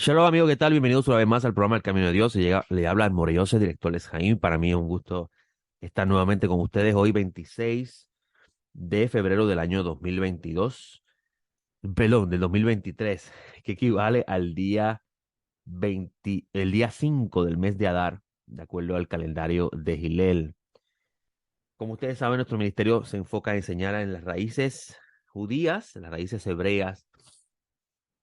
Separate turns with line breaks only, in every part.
Shalom amigo, ¿qué tal? Bienvenidos una vez más al programa El Camino de Dios. Le habla Morelloso, director Les Jaime. Para mí es un gusto estar nuevamente con ustedes hoy 26 de febrero del año 2022, perdón, del 2023, que equivale al día 20, el día 5 del mes de Adar, de acuerdo al calendario de Hillel. Como ustedes saben, nuestro ministerio se enfoca en enseñar en las raíces judías, en las raíces hebreas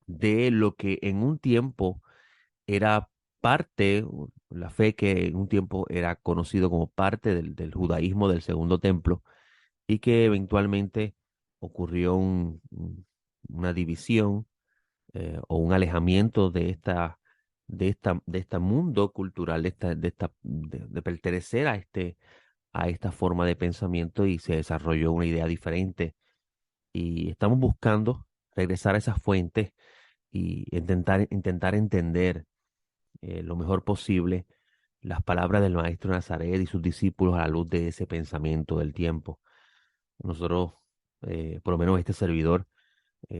de lo que en un tiempo era parte, la fe que en un tiempo era conocido como parte del judaísmo del Segundo Templo y que eventualmente ocurrió una división o un alejamiento de este mundo cultural, de pertenecer a esta forma de pensamiento y se desarrolló una idea diferente. Y estamos buscando regresar a esas fuentes y intentar entender lo mejor posible las palabras del maestro Nazaret y sus discípulos a la luz de ese pensamiento del tiempo. Nosotros, por lo menos este servidor,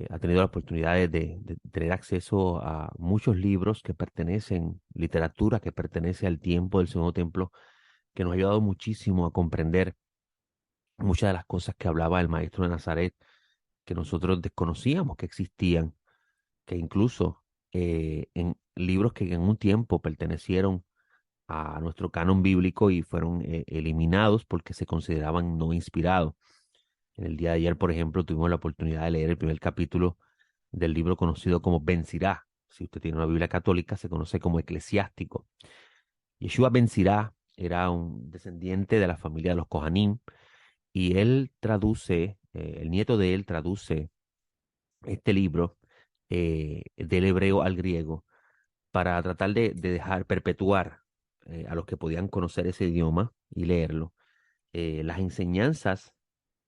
ha tenido la oportunidad de tener acceso a muchos libros que pertenecen, literatura que pertenece al tiempo del Segundo Templo, que nos ha ayudado muchísimo a comprender muchas de las cosas que hablaba el maestro de Nazaret, que nosotros desconocíamos que existían, que incluso en libros que en un tiempo pertenecieron a nuestro canon bíblico y fueron eliminados porque se consideraban no inspirados. En el día de ayer, por ejemplo, tuvimos la oportunidad de leer el primer capítulo del libro conocido como Ben Sirá. Si usted tiene una Biblia católica, se conoce como eclesiástico. Yeshua Ben Sirá era un descendiente de la familia de los Kohanim y él traduce, el nieto de él traduce este libro del hebreo al griego para tratar de dejar perpetuar a los que podían conocer ese idioma y leerlo, las enseñanzas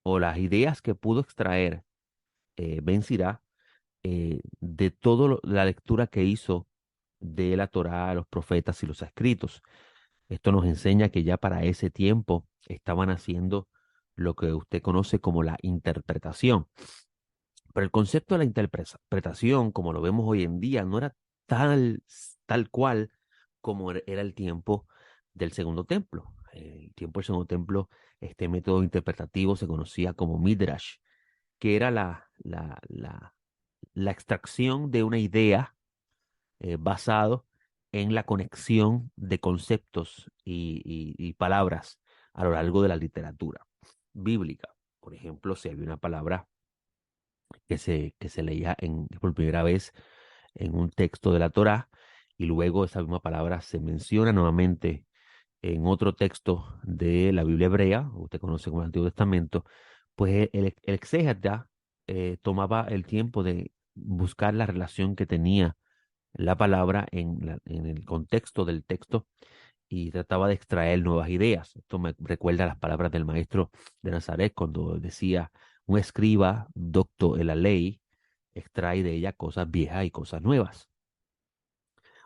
o las ideas que pudo extraer Ben Sirá de toda la lectura que hizo de la Torá, los profetas y los escritos. Esto nos enseña que ya para ese tiempo estaban haciendo lo que usted conoce como la interpretación. Pero el concepto de la interpretación, como lo vemos hoy en día, no era tal, tal cual como era el tiempo del Segundo Templo. El tiempo del Segundo Templo, este método interpretativo se conocía como Midrash, que era la extracción de una idea basado en la conexión de conceptos y palabras a lo largo de la literatura bíblica. Por ejemplo, si había una palabra que se leía por primera vez en un texto de la Torá y luego esa misma palabra se menciona nuevamente en otro texto de la Biblia hebrea, usted conoce como el Antiguo Testamento, pues el exégeta tomaba el tiempo de buscar la relación que tenía la palabra en el contexto del texto y trataba de extraer nuevas ideas. Esto me recuerda a las palabras del maestro de Nazaret cuando decía, un escriba docto en la ley extrae de ella cosas viejas y cosas nuevas.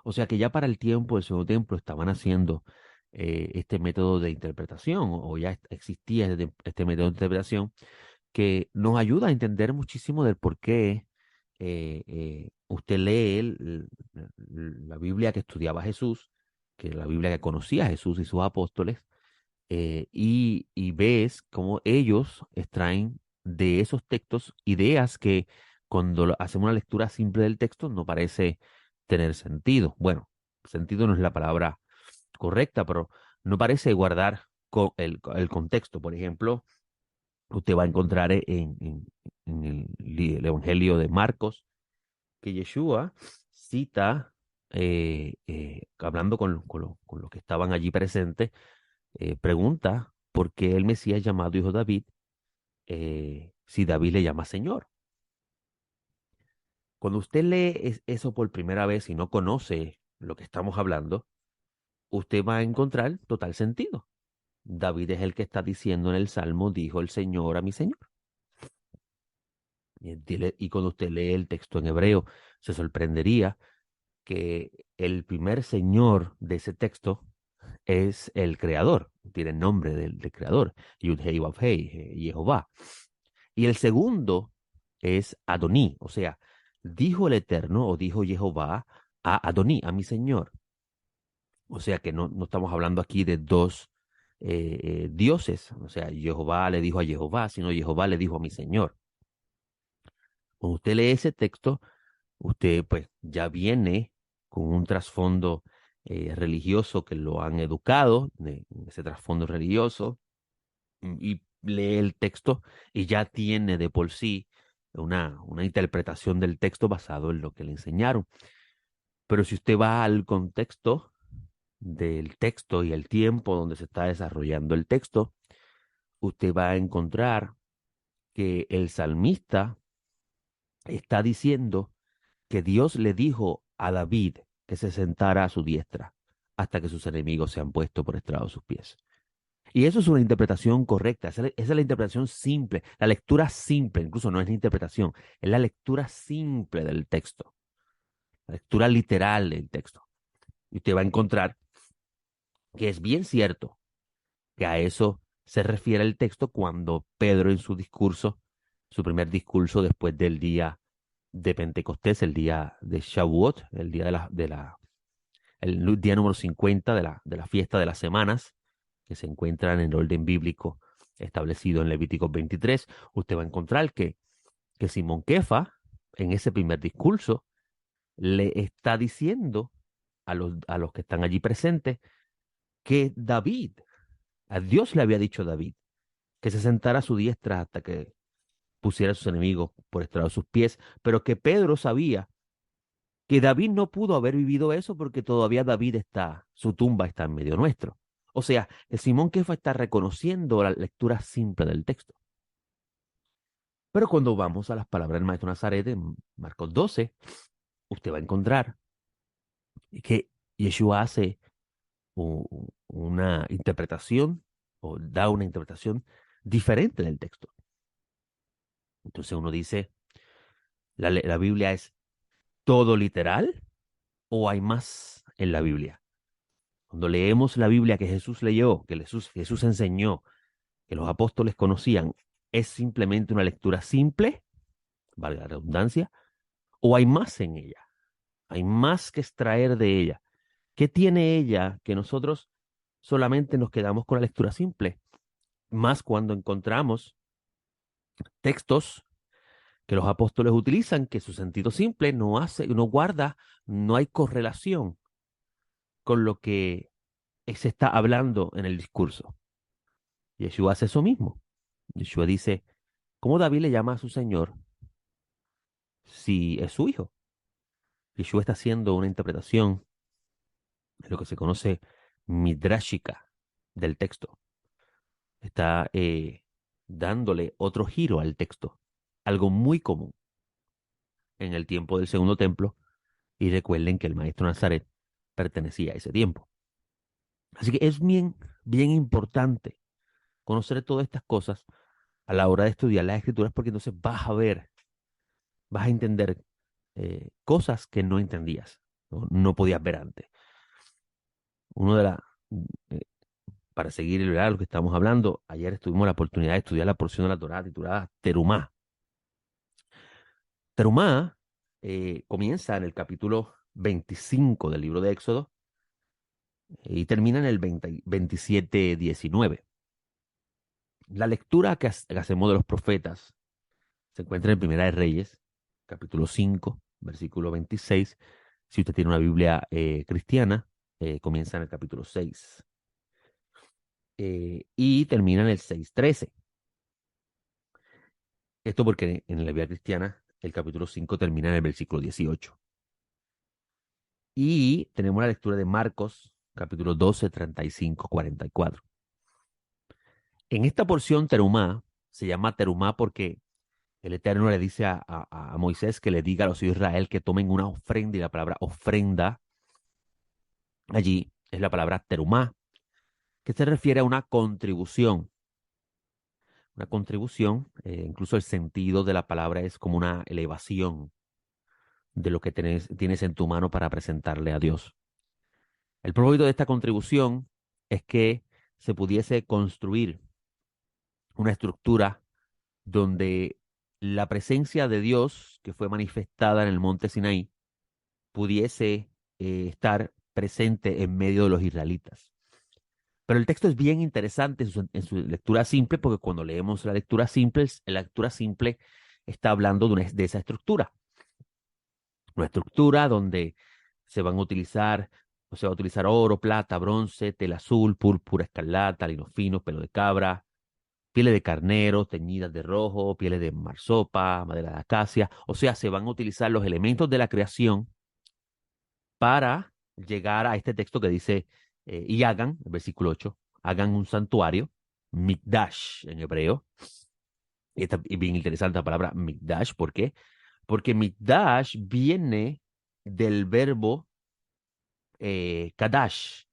O sea que ya para el tiempo del Segundo Templo estaban haciendo este método de interpretación o ya existía este método de interpretación que nos ayuda a entender muchísimo del por qué usted lee la Biblia que estudiaba Jesús, que es la Biblia que conocía a Jesús y sus apóstoles, y ves cómo ellos extraen de esos textos ideas que cuando hacemos una lectura simple del texto no parece tener sentido. Bueno, sentido no es la palabra correcta, pero no parece guardar el contexto. Por ejemplo, usted va a encontrar en el Evangelio de Marcos que Yeshua cita, hablando con los que estaban allí presentes, pregunta por qué el Mesías llamado Hijo de David, si David le llama Señor. Cuando usted lee eso por primera vez y no conoce lo que estamos hablando, usted va a encontrar total sentido. David es el que está diciendo en el Salmo, dijo el Señor a mi Señor. Y cuando usted lee el texto en hebreo, se sorprendería que el primer Señor de ese texto es el Creador, tiene el nombre del Creador, Yud-Hei Vav-Hei, Jehová. Y el segundo es Adoní, o sea, dijo el Eterno o dijo Jehová a Adoní, a mi Señor. O sea que no estamos hablando aquí de dos dioses. O sea, Jehová le dijo a Jehová, sino Jehová le dijo a mi Señor. Cuando usted lee ese texto, usted pues ya viene con un trasfondo religioso que lo han educado, de ese trasfondo religioso, y lee el texto y ya tiene de por sí una interpretación del texto basado en lo que le enseñaron. Pero si usted va al contexto del texto y el tiempo donde se está desarrollando el texto, usted va a encontrar que el salmista está diciendo que Dios le dijo a David que se sentara a su diestra hasta que sus enemigos sean puestos por estrado de sus pies. Y eso es una interpretación correcta, esa es la interpretación simple, la lectura simple, incluso no es la interpretación, es la lectura simple del texto, la lectura literal del texto. Y usted va a encontrar que es bien cierto que a eso se refiere el texto cuando Pedro en su discurso, su primer discurso después del día de Pentecostés, el día de Shavuot, el día el día número 50 de la fiesta de las semanas, que se encuentra en el orden bíblico establecido en Levíticos 23, usted va a encontrar que Simón Kefa, en ese primer discurso, le está diciendo a los que están allí presentes que David, a Dios le había dicho a David, que se sentara a su diestra hasta que pusiera a sus enemigos por estrado de sus pies, pero que Pedro sabía que David no pudo haber vivido eso porque todavía David está, su tumba está en medio nuestro. O sea, el Simón Kefa está reconociendo la lectura simple del texto. Pero cuando vamos a las palabras del maestro Nazaret en Marcos 12, usted va a encontrar que Yeshua hace una interpretación o da una interpretación diferente del texto. Entonces uno dice, la Biblia es todo literal o hay más en la Biblia? Cuando leemos la Biblia que Jesús leyó, que Jesús enseñó, que los apóstoles conocían, ¿es simplemente una lectura simple, valga la redundancia, o hay más en ella? Hay más que extraer de ella. ¿Qué tiene ella que nosotros solamente nos quedamos con la lectura simple? Más cuando encontramos textos que los apóstoles utilizan, que su sentido simple no hace, no guarda, no hay correlación con lo que se está hablando en el discurso. Yeshua hace eso mismo. Yeshua dice, ¿cómo David le llama a su Señor si es su hijo? Yeshua está haciendo una interpretación de lo que se conoce midrashica del texto. Está dándole otro giro al texto, algo muy común en el tiempo del Segundo Templo, y recuerden que el maestro Nazaret pertenecía a ese tiempo. Así que es bien importante conocer todas estas cosas a la hora de estudiar las escrituras, porque entonces vas a ver, vas a entender cosas que no entendías, no podías ver antes. Uno de las, eh, para seguir ¿verdad? Lo que estamos hablando, ayer tuvimos la oportunidad de estudiar la porción de la Torá titulada Terumá. Terumá comienza en el capítulo 25 del libro de Éxodo y termina en el 27-19. La lectura que hacemos de los profetas se encuentra en Primera de Reyes, capítulo 5, versículo 26. Si usted tiene una Biblia cristiana, comienza en el capítulo 6 y termina en el 6:13. Esto porque en la Biblia cristiana el capítulo 5 termina en el versículo 18. Y tenemos la lectura de Marcos, capítulo 12, 35, 44. En esta porción Terumá se llama Terumá porque el Eterno le dice a Moisés que le diga a los hijos de Israel que tomen una ofrenda, y la palabra ofrenda allí es la palabra terumá, que se refiere a una contribución. Una contribución, incluso el sentido de la palabra es como una elevación de lo que tienes en tu mano para presentarle a Dios. El propósito de esta contribución es que se pudiese construir una estructura donde la presencia de Dios que fue manifestada en el monte Sinaí pudiese estar presente en medio de los israelitas. Pero el texto es bien interesante en su lectura simple, porque cuando leemos la lectura simple está hablando de esa estructura. Una estructura donde se van a utilizar, o se va a utilizar oro, plata, bronce, tela azul, púrpura, escarlata, lino fino, pelo de cabra, pieles de carnero teñidas de rojo, pieles de marsopa, madera de acacia. O sea, se van a utilizar los elementos de la creación para llegar a este texto que dice, y hagan, el versículo 8, hagan un santuario, mikdash en hebreo. Y esta es bien interesante la palabra mikdash. ¿Por qué? Porque mikdash viene del verbo kadash,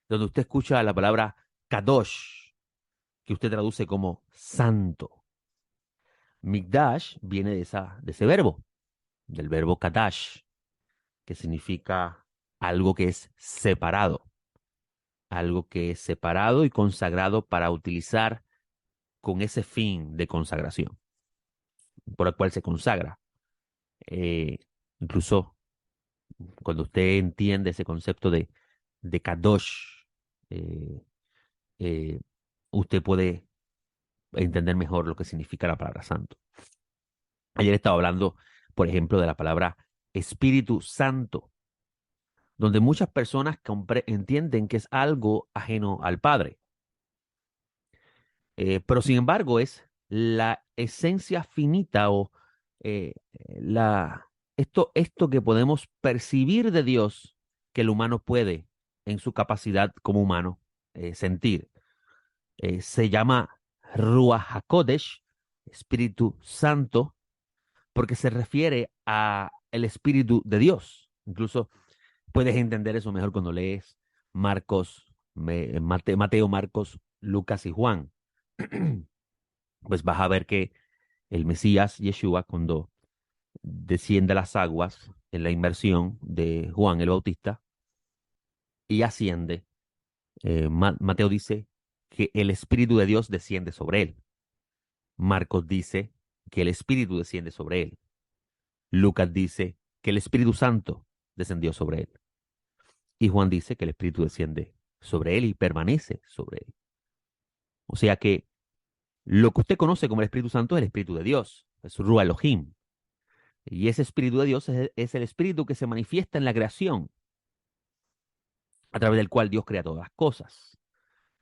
donde usted escucha la palabra kadosh, que usted traduce como santo. Mikdash viene de ese verbo, del verbo kadash, que significa algo que es separado, algo que es separado y consagrado para utilizar con ese fin de consagración, por el cual se consagra. Eh, Incluso cuando usted entiende ese concepto de kadosh, eh, eh, usted puede entender mejor lo que significa la palabra santo. Ayer estaba hablando, por ejemplo, de la palabra Espíritu Santo, donde muchas personas entienden que es algo ajeno al Padre. Pero sin embargo es la esencia finita o eh, la, esto que podemos percibir de Dios que el humano puede en su capacidad como humano sentir. Se llama Ruach HaKodesh, Espíritu Santo, porque se refiere a el Espíritu de Dios. Incluso puedes entender eso mejor cuando lees Mateo, Marcos, Lucas y Juan. Pues vas a ver que el Mesías, Yeshua, cuando desciende a las aguas en la inmersión de Juan el Bautista y asciende, Mateo dice que el Espíritu de Dios desciende sobre él. Marcos dice que el Espíritu desciende sobre él. Lucas dice que el Espíritu Santo descendió sobre él. Y Juan dice que el Espíritu desciende sobre él y permanece sobre él. O sea que lo que usted conoce como el Espíritu Santo es el Espíritu de Dios, es Ruach Elohim. Y ese Espíritu de Dios es el Espíritu que se manifiesta en la creación, a través del cual Dios crea todas las cosas,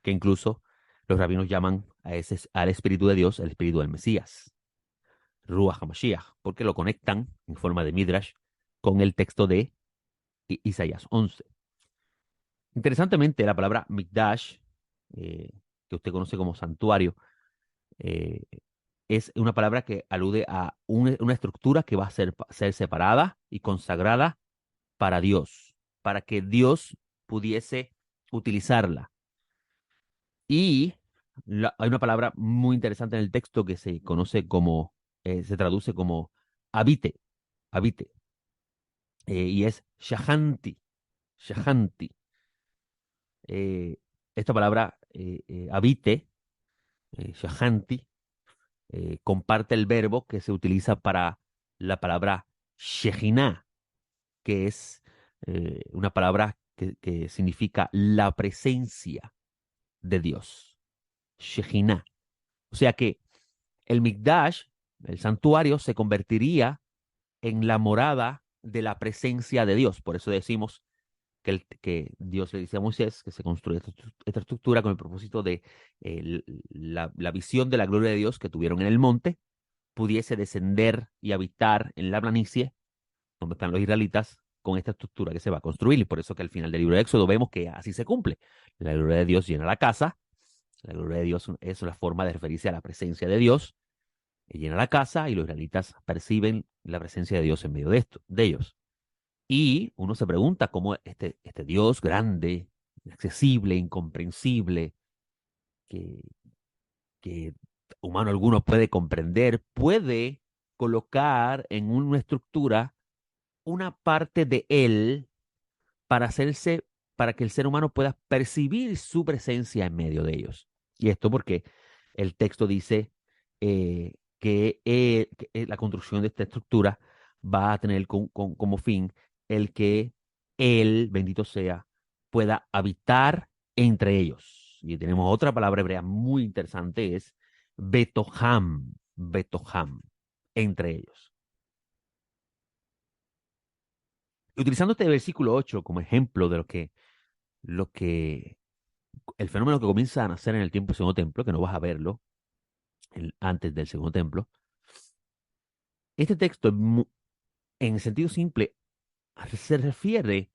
que incluso los rabinos llaman al Espíritu de Dios el Espíritu del Mesías, Ruach HaMashiach, porque lo conectan en forma de Midrash con el texto de Isaías 11. Interesantemente, la palabra Mikdash, eh, que usted conoce como santuario, eh, es una palabra que alude a una estructura que va a ser separada y consagrada para Dios, para que Dios pudiese utilizarla. Y hay una palabra muy interesante en el texto que se conoce como, se traduce como habite, habite, y es shahanti, shahanti. Eh, Esta palabra habite, shahanti, comparte el verbo que se utiliza para la palabra Shejinah, que es una palabra que significa la presencia de Dios. Shejinah. O sea que el Mikdash, el santuario, se convertiría en la morada de la presencia de Dios. Por eso decimos que Dios le dice a Moisés que se construye esta estructura con el propósito de la visión de la gloria de Dios que tuvieron en el monte pudiese descender y habitar en la planicie donde están los israelitas con esta estructura que se va a construir. Y por eso que al final del libro de Éxodo vemos que así se cumple. La gloria de Dios llena la casa. La gloria de Dios es una forma de referirse a la presencia de Dios. Llena la casa y los israelitas perciben la presencia de Dios en medio de ellos. Y uno se pregunta cómo este Dios grande, accesible, incomprensible, que, que humano alguno puede comprender, puede colocar en una estructura una parte de él para hacerse, para que el ser humano pueda percibir su presencia en medio de ellos. Y esto porque el texto dice que la construcción de esta estructura va a tener como fin el que Él, bendito sea, pueda habitar entre ellos. Y tenemos otra palabra hebrea muy interesante, es Betoham, Betoham, entre ellos. Utilizando este versículo 8 como ejemplo de lo que el fenómeno que comienza a nacer en el tiempo del segundo templo, que no vas a verlo antes del segundo templo, este texto en sentido simple se refiere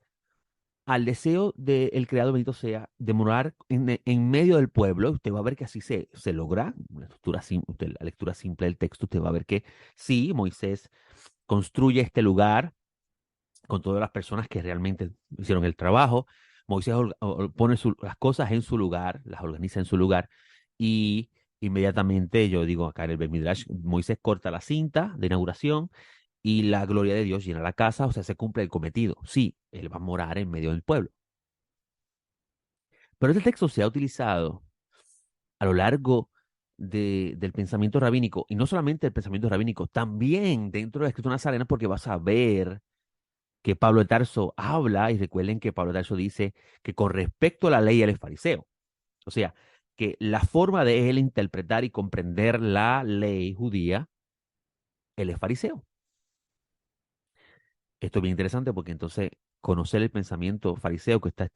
al deseo del creador bendito sea de morar en medio del pueblo. Usted va a ver que así se logra. La lectura simple del texto, usted va a ver que sí, Moisés construye este lugar con todas las personas que realmente hicieron el trabajo. Moisés pone las cosas en su lugar, las organiza en su lugar y inmediatamente, yo digo acá en el Bet Midrash, Moisés corta la cinta de inauguración y la gloria de Dios llena la casa, o sea, se cumple el cometido. Sí, él va a morar en medio del pueblo. Pero este texto se ha utilizado a lo largo del pensamiento rabínico, y no solamente el pensamiento rabínico, también dentro de la escritura nazarena, porque vas a ver que Pablo de Tarso habla, y recuerden que Pablo de Tarso dice que con respecto a la ley él es fariseo. O sea, que la forma de él interpretar y comprender la ley judía, él es fariseo. Esto es bien interesante porque entonces conocer el pensamiento fariseo que está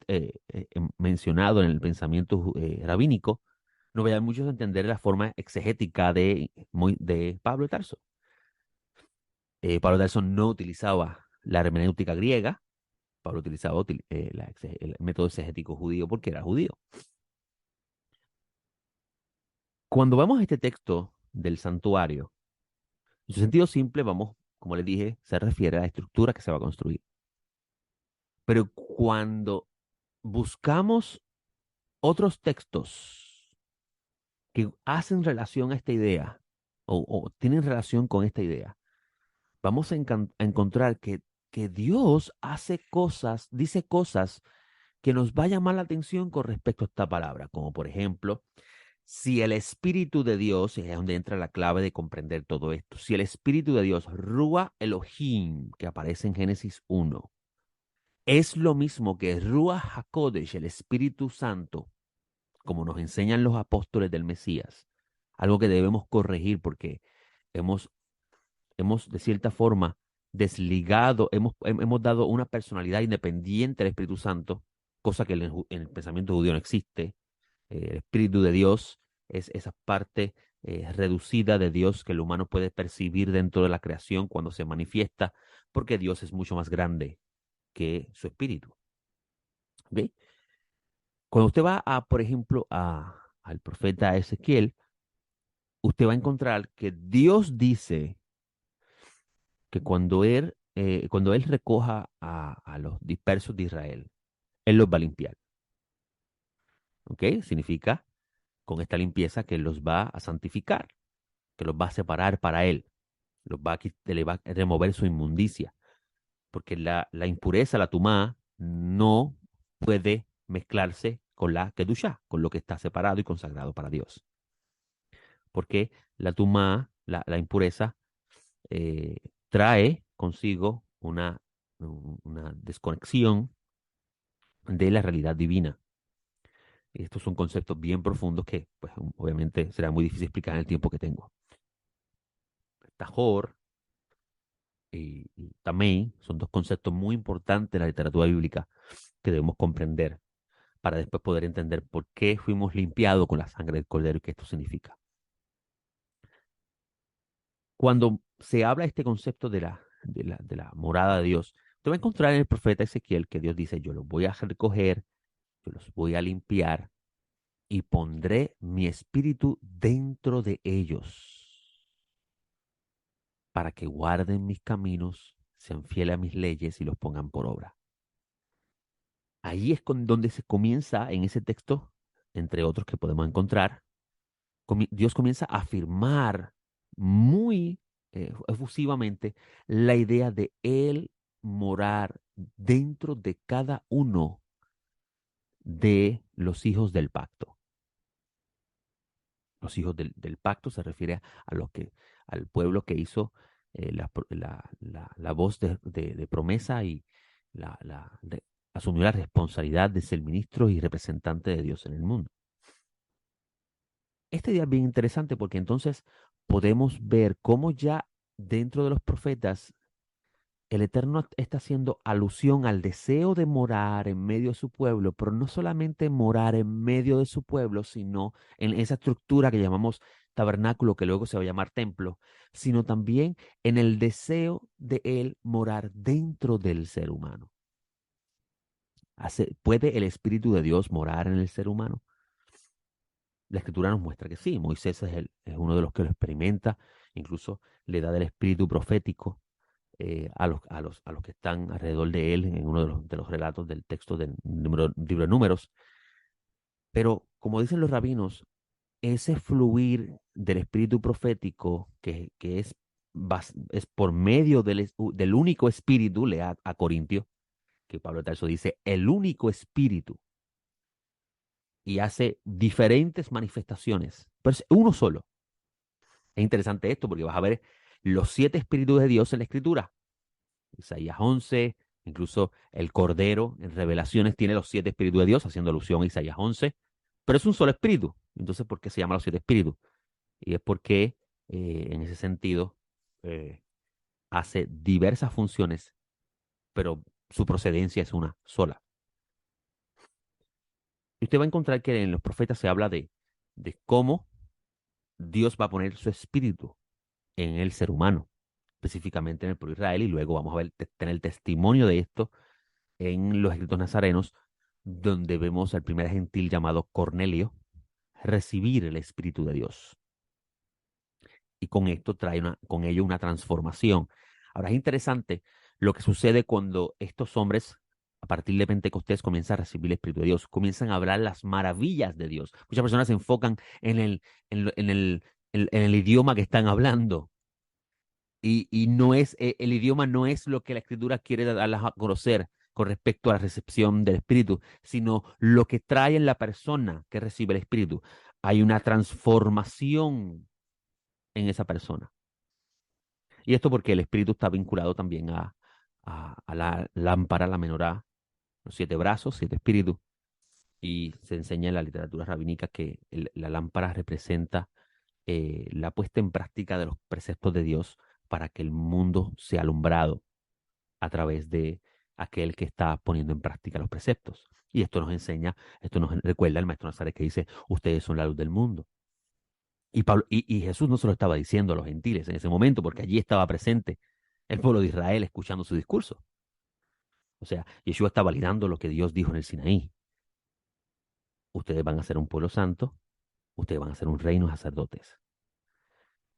mencionado en el pensamiento rabínico, nos va a ayudar mucho a entender la forma exegética de Pablo de Tarso. Pablo de Tarso no utilizaba la hermenéutica griega, Pablo utilizaba el método exegético judío porque era judío. Cuando vamos a este texto del santuario, en su sentido simple, vamos, como les dije, se refiere a la estructura que se va a construir. Pero cuando buscamos otros textos que hacen relación a esta idea o tienen relación con esta idea, vamos a encontrar que Dios hace cosas, dice cosas que nos va a llamar la atención con respecto a esta palabra, como por ejemplo, si el Espíritu de Dios, y es donde entra la clave de comprender todo esto, si el Espíritu de Dios, Rúa Elohim, que aparece en Génesis 1, es lo mismo que Ruach HaKodesh, el Espíritu Santo, como nos enseñan los apóstoles del Mesías, algo que debemos corregir porque hemos, hemos de cierta forma desligado, hemos dado una personalidad independiente al Espíritu Santo, cosa que en el pensamiento judío no existe. El Espíritu de Dios es esa parte reducida de Dios que el humano puede percibir dentro de la creación cuando se manifiesta, porque Dios es mucho más grande que su Espíritu. ¿Ok? Cuando usted va por ejemplo, al profeta Ezequiel, usted va a encontrar que Dios dice que cuando él recoja a los dispersos de Israel, Él los va a limpiar. ¿Ok? Significa con esta limpieza que Él los va a santificar, que los va a separar para Él, le va a remover su inmundicia, porque la impureza, la tumá, no puede mezclarse con la kedushá, con lo que está separado y consagrado para Dios. Porque la tumá, la impureza, eh, trae consigo una desconexión de la realidad divina. Y estos son conceptos bien profundos que, pues, obviamente será muy difícil explicar en el tiempo que tengo. Tajor y Tamei son dos conceptos muy importantes en la literatura bíblica que debemos comprender para después poder entender por qué fuimos limpiados con la sangre del Cordero y qué esto significa. Cuando se habla de este concepto de la morada de Dios, te va a encontrar en el profeta Ezequiel que Dios dice, yo los voy a recoger, yo los voy a limpiar y pondré mi espíritu dentro de ellos para que guarden mis caminos, sean fieles a mis leyes y los pongan por obra. Ahí es donde se comienza en ese texto, entre otros que podemos encontrar, Dios comienza a afirmar muy efusivamente la idea de Él morar dentro de cada uno de los hijos del pacto. Los hijos del pacto se refiere a al pueblo que hizo la voz de promesa asumió la responsabilidad de ser ministro y representante de Dios en el mundo. Este día es bien interesante porque entonces podemos ver cómo ya dentro de los profetas el Eterno está haciendo alusión al deseo de morar en medio de su pueblo, pero no solamente morar en medio de su pueblo, sino en esa estructura que llamamos tabernáculo, que luego se va a llamar templo, sino también en el deseo de él morar dentro del ser humano. ¿Puede el Espíritu de Dios morar en el ser humano? La Escritura nos muestra que sí. Moisés es uno de los que lo experimenta, incluso le da del espíritu profético a los que están alrededor de él en uno de los relatos del texto del libro de Números. Pero como dicen los rabinos, ese fluir del espíritu profético que es por medio del único espíritu, lea a Corintios, que Pablo de Tarso dice, el único espíritu, y hace diferentes manifestaciones, pero es uno solo. Es interesante esto porque vas a ver los 7 espíritus de Dios en la Escritura. Isaías 11, incluso el Cordero en Revelaciones tiene los 7 espíritus de Dios, haciendo alusión a Isaías 11, pero es un solo espíritu. Entonces, ¿por qué se llama los 7 espíritus? Y es porque en ese sentido eh, hace diversas funciones, pero su procedencia es una sola. Y usted va a encontrar que en los profetas se habla de cómo Dios va a poner su espíritu en el ser humano, específicamente en el pueblo de Israel, y luego vamos a ver, tener el testimonio de esto en los escritos nazarenos, donde vemos al primer gentil llamado Cornelio recibir el Espíritu de Dios. Y con esto con ello una transformación. Ahora es interesante lo que sucede cuando estos hombres, a partir de Pentecostés, comienzan a recibir el Espíritu de Dios, comienzan a hablar las maravillas de Dios. Muchas personas se enfocan en el idioma que están hablando. Y no es, el idioma no es lo que la escritura quiere darlas a conocer con respecto a la recepción del Espíritu, sino lo que trae en la persona que recibe el Espíritu. Hay una transformación en esa persona. Y esto porque el Espíritu está vinculado también a la lámpara, la menorá, los 7 brazos, 7 espíritus. Y se enseña en la literatura rabínica que la lámpara representa la puesta en práctica de los preceptos de Dios para que el mundo sea alumbrado a través de aquel que está poniendo en práctica los preceptos. Y esto nos recuerda el maestro Nazaret que dice, ustedes son la luz del mundo. Y Jesús no se lo estaba diciendo a los gentiles en ese momento, porque allí estaba presente el pueblo de Israel escuchando su discurso. O sea, Yeshua está validando lo que Dios dijo en el Sinaí. Ustedes van a ser un pueblo santo, ustedes van a ser un reino de sacerdotes.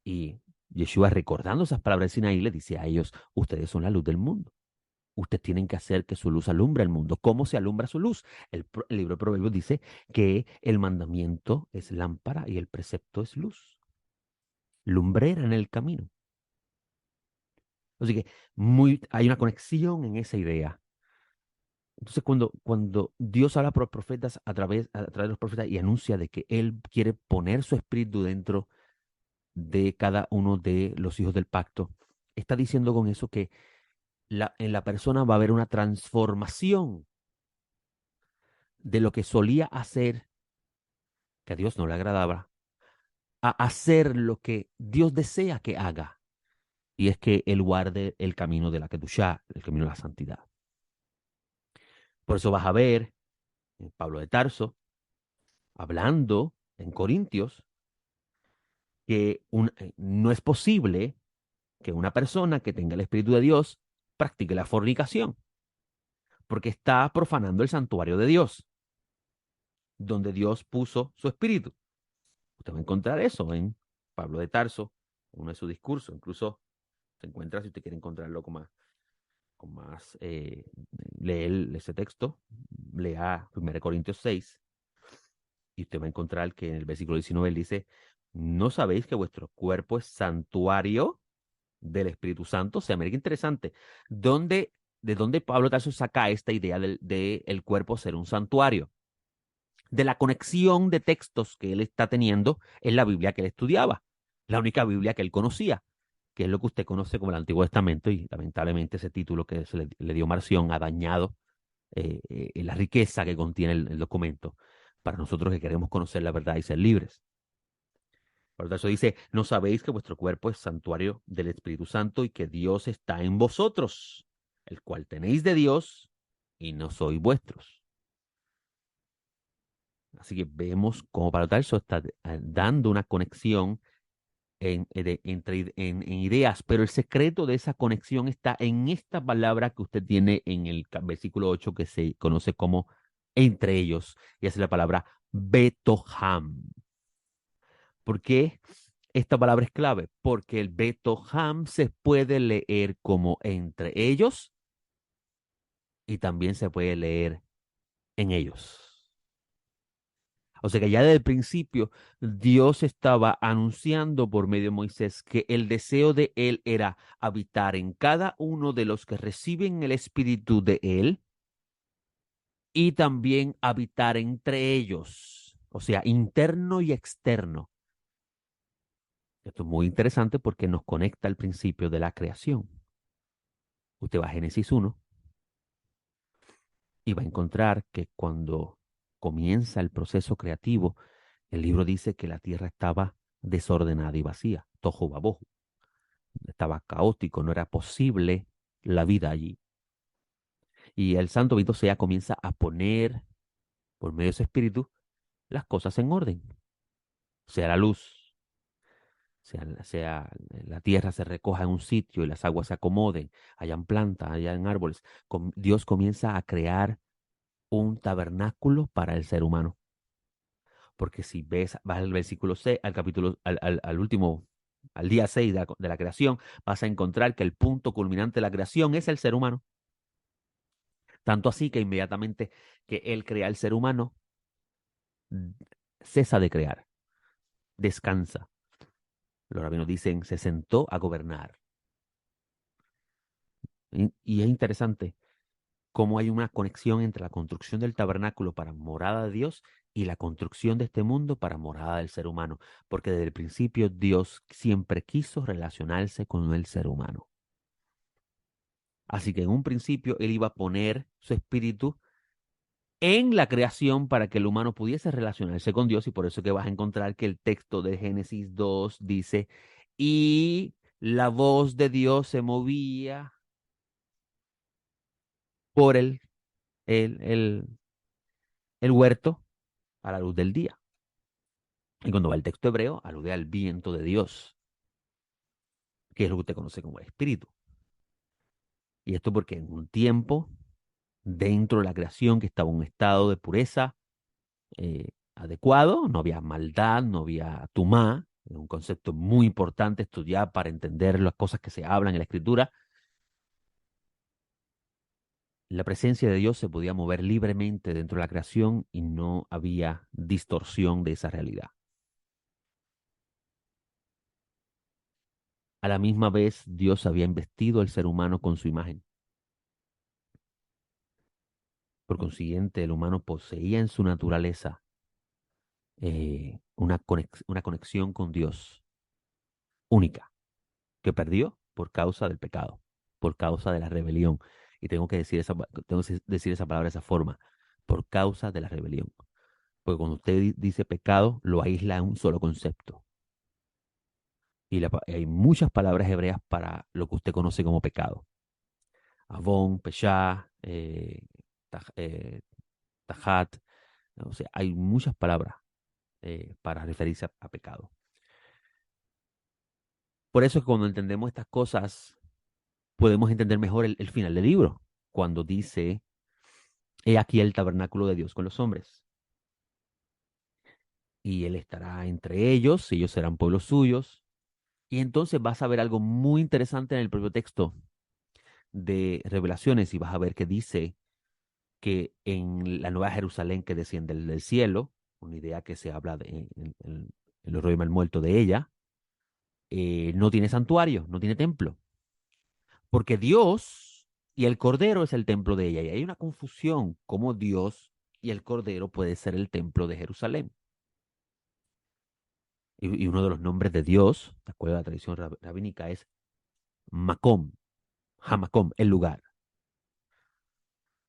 Y Yeshua, recordando esas palabras del Sinaí, le dice a ellos, ustedes son la luz del mundo. Ustedes tienen que hacer que su luz alumbre el mundo. ¿Cómo se alumbra su luz? El libro de Proverbios dice que el mandamiento es lámpara y el precepto es luz. Lumbrera en el camino. Así que hay una conexión en esa idea. Entonces, cuando Dios habla por los profetas a través de los profetas y anuncia de que Él quiere poner su espíritu dentro de cada uno de los hijos del pacto, está diciendo con eso que en la persona va a haber una transformación de lo que solía hacer, que a Dios no le agradaba, a hacer lo que Dios desea que haga. Y es que Él guarde el camino de la Kedushá, el camino de la santidad. Por eso vas a ver Pablo de Tarso hablando en Corintios que no es posible que una persona que tenga el Espíritu de Dios practique la fornicación, porque está profanando el santuario de Dios, donde Dios puso su Espíritu. Usted va a encontrar eso en Pablo de Tarso, en uno de sus discursos. Incluso se encuentra, si usted quiere encontrarlo con más leer ese texto, lea 1 Corintios 6, y usted va a encontrar que en el versículo 19 él dice, ¿no sabéis que vuestro cuerpo es santuario del Espíritu Santo? O sea, mira qué interesante. ¿De dónde Pablo Tarso saca esta idea de el cuerpo ser un santuario? De la conexión de textos que él está teniendo en la Biblia que él estudiaba, la única Biblia que él conocía. que es lo que usted conoce como el Antiguo Testamento, y lamentablemente ese título que le dio Marción ha dañado la riqueza que contiene el documento para nosotros que queremos conocer la verdad y ser libres. Por eso dice, ¿no sabéis que vuestro cuerpo es santuario del Espíritu Santo y que Dios está en vosotros, el cual tenéis de Dios y no sois vuestros? Así que vemos cómo para tal eso está dando una conexión en ideas, pero el secreto de esa conexión está en esta palabra que usted tiene en el versículo 8 que se conoce como entre ellos, y es la palabra Betoham. ¿Por qué esta palabra es clave? Porque el Betoham se puede leer como entre ellos y también se puede leer en ellos. O sea que ya desde el principio Dios estaba anunciando por medio de Moisés que el deseo de él era habitar en cada uno de los que reciben el espíritu de él y también habitar entre ellos, o sea, interno y externo. Esto es muy interesante porque nos conecta al principio de la creación. Usted va a Génesis 1 y va a encontrar que cuando comienza el proceso creativo, el libro dice que la tierra estaba desordenada y vacía, tohu babohu, estaba caótico, no era posible la vida allí. Y el Santo Bendito sea comienza a poner, por medio de su espíritu, las cosas en orden. Sea la luz, sea la tierra se recoja en un sitio y las aguas se acomoden, hayan plantas, hayan árboles. Dios comienza a crear un tabernáculo para el ser humano. Porque si vas al versículo 6, al capítulo, al último, al día 6 de la creación, vas a encontrar que el punto culminante de la creación es el ser humano. Tanto así que inmediatamente que él crea el ser humano, cesa de crear, descansa. Los rabinos dicen, se sentó a gobernar. Y es interesante cómo hay una conexión entre la construcción del tabernáculo para morada de Dios y la construcción de este mundo para morada del ser humano, porque desde el principio Dios siempre quiso relacionarse con el ser humano. Así que en un principio Él iba a poner su espíritu en la creación para que el humano pudiese relacionarse con Dios, y por eso que vas a encontrar que el texto de Génesis 2 dice, y la voz de Dios se movía por el, el, el huerto a la luz del día. Y cuando va el texto hebreo, alude al viento de Dios, que es lo que usted conoce como el espíritu. Y esto porque en un tiempo, dentro de la creación, que estaba en un estado de pureza adecuado, no había maldad, no había tumá, es un concepto muy importante estudiar para entender las cosas que se hablan en la escritura. La presencia de Dios se podía mover libremente dentro de la creación y no había distorsión de esa realidad. A la misma vez, Dios había investido al ser humano con su imagen. Por consiguiente, el humano poseía en su naturaleza una conexión con Dios única, que perdió por causa del pecado, por causa de la rebelión. Y tengo que decir esa palabra de esa forma, por causa de la rebelión. Porque cuando usted dice pecado, lo aísla en un solo concepto. Y hay muchas palabras hebreas para lo que usted conoce como pecado. Avon, Peshá, Tajat. O sea, hay muchas palabras para referirse a pecado. Por eso es que cuando entendemos estas cosas, podemos entender mejor el final del libro, cuando dice, he aquí el tabernáculo de Dios con los hombres, y Él estará entre ellos serán pueblos suyos, y entonces vas a ver algo muy interesante en el propio texto de Revelaciones, y vas a ver que dice que en la nueva Jerusalén que desciende del cielo, una idea que se habla en los rollos mal muerto de ella, no tiene santuario, no tiene templo, porque Dios y el Cordero es el templo de ella. Y hay una confusión, cómo Dios y el Cordero puede ser el templo de Jerusalén. Y uno de los nombres de Dios, de acuerdo a la tradición rabínica, es Macom, Hamacom, el lugar.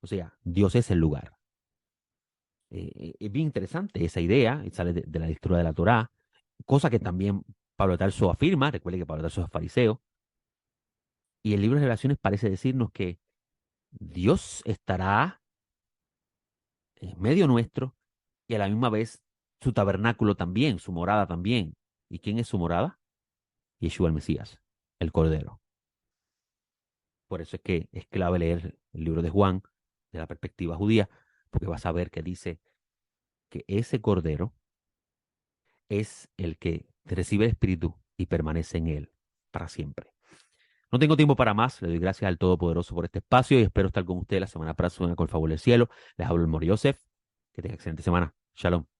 O sea, Dios es el lugar. Es bien interesante esa idea, y sale de la lectura de la Torá, cosa que también Pablo de Tarso afirma, recuerde que Pablo de Tarso es fariseo, y el libro de Revelaciones parece decirnos que Dios estará en medio nuestro y a la misma vez su tabernáculo también, su morada también. ¿Y quién es su morada? Yeshua el Mesías, el Cordero. Por eso es que es clave leer el libro de Juan de la perspectiva judía, porque vas a ver que dice que ese Cordero es el que recibe el Espíritu y permanece en él para siempre. No tengo tiempo para más. Le doy gracias al Todopoderoso por este espacio y espero estar con usted la semana próxima con el favor del cielo. Les hablo el Mori Yosef. Que tenga excelente semana. Shalom.